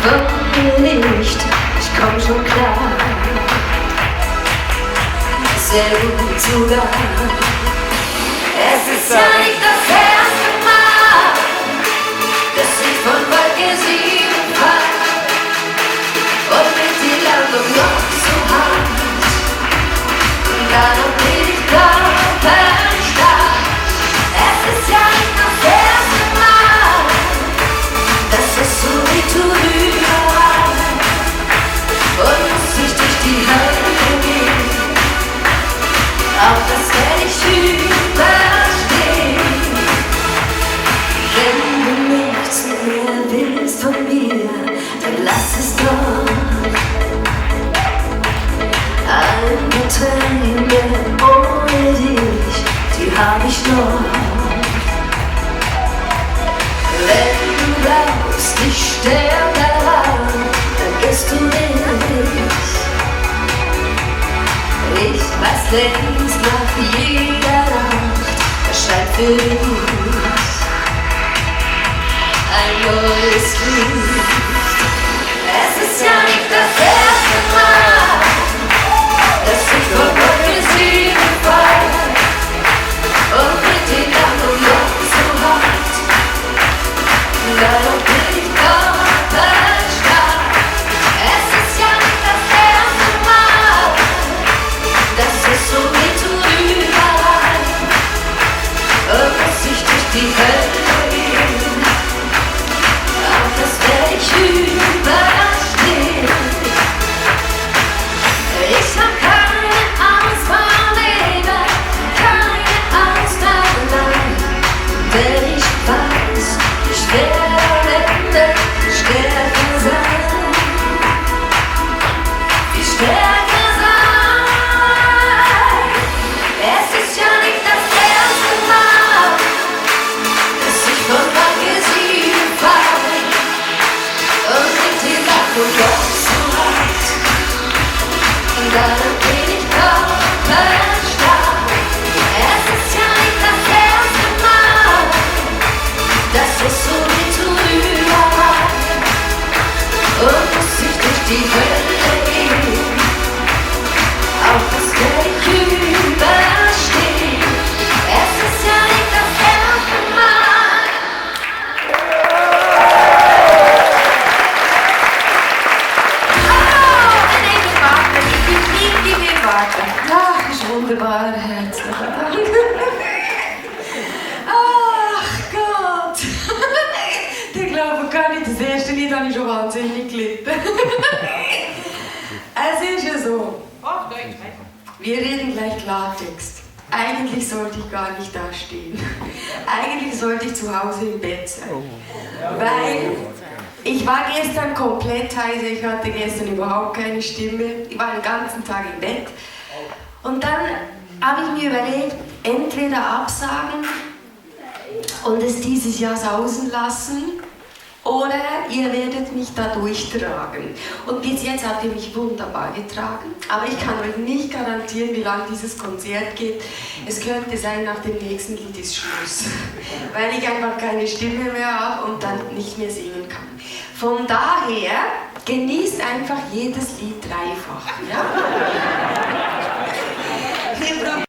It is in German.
von mir nicht, ich komm schon klar. Sehr gut sogar. Es ist ja nicht das erste Mal, dass ich von Wolke 7 fall und mit die Landung noch so hart. Und dann bin ich körperstark. Es ist ja nicht das erste Mal, dass es so wie Tourüber war und muss ich durch die Hölle gehen. Auch das werde ich überstehen. Wenn du nichts mehr willst von mir, dann lass es doch. Eine Träne ohne dich, die hab ich noch. Wenn du glaubst, ich sterb daran, dann gehst du nicht. Ich weiß längst nach jeder Nacht, erscheint für dich ein neues Licht. Es ist ja nicht das erste Mal, dass ich vor Wolke 7 fall und mit den Namen noch so hart. Darum bin ich körperstark. Es ist ja nicht das erste Mal, dass es so wie Tourüber war und muss ich durch die Hölle gehen. Auch das werde ich überstehen. Ich hab keine Angst vor Leben, keine Angst allein, denn ich weiß, ich werde am Ende stärker sein. Wie stärker sein. Es ist ja nicht das erste Mal, dass ich von Wolke 7 fall und mit dir lach und doch so hart. Und dann bin ich körperstark. Es ist ja nicht das erste Mal, dass es so wie Tourüber war und muss ich durch die Hölle gehen. Auch das werde ich überstehen. Es ist ja nicht das erste Mal. Ach, ist wunderbar, herzlichen Dank. Ach Gott, die glauben gar nicht, das erste Lied habe ich schon wahnsinnig gelitten. Es ist ja so, wir reden gleich Klartext. Eigentlich sollte ich gar nicht da stehen. Eigentlich sollte ich zu Hause im Bett sein. Weil ich war gestern komplett heiser, ich hatte gestern überhaupt keine Stimme. Ich war den ganzen Tag im Bett. Und dann habe ich mir überlegt, entweder absagen und es dieses Jahr sausen lassen, oder ihr werdet mich da durchtragen. Und bis jetzt habt ihr mich wunderbar getragen, aber ich kann euch nicht garantieren, wie lange dieses Konzert geht. Es könnte sein, nach dem nächsten Lied ist Schluss, weil ich einfach keine Stimme mehr habe und dann nicht mehr singen kann. Von daher, genießt einfach jedes Lied dreifach. Ja?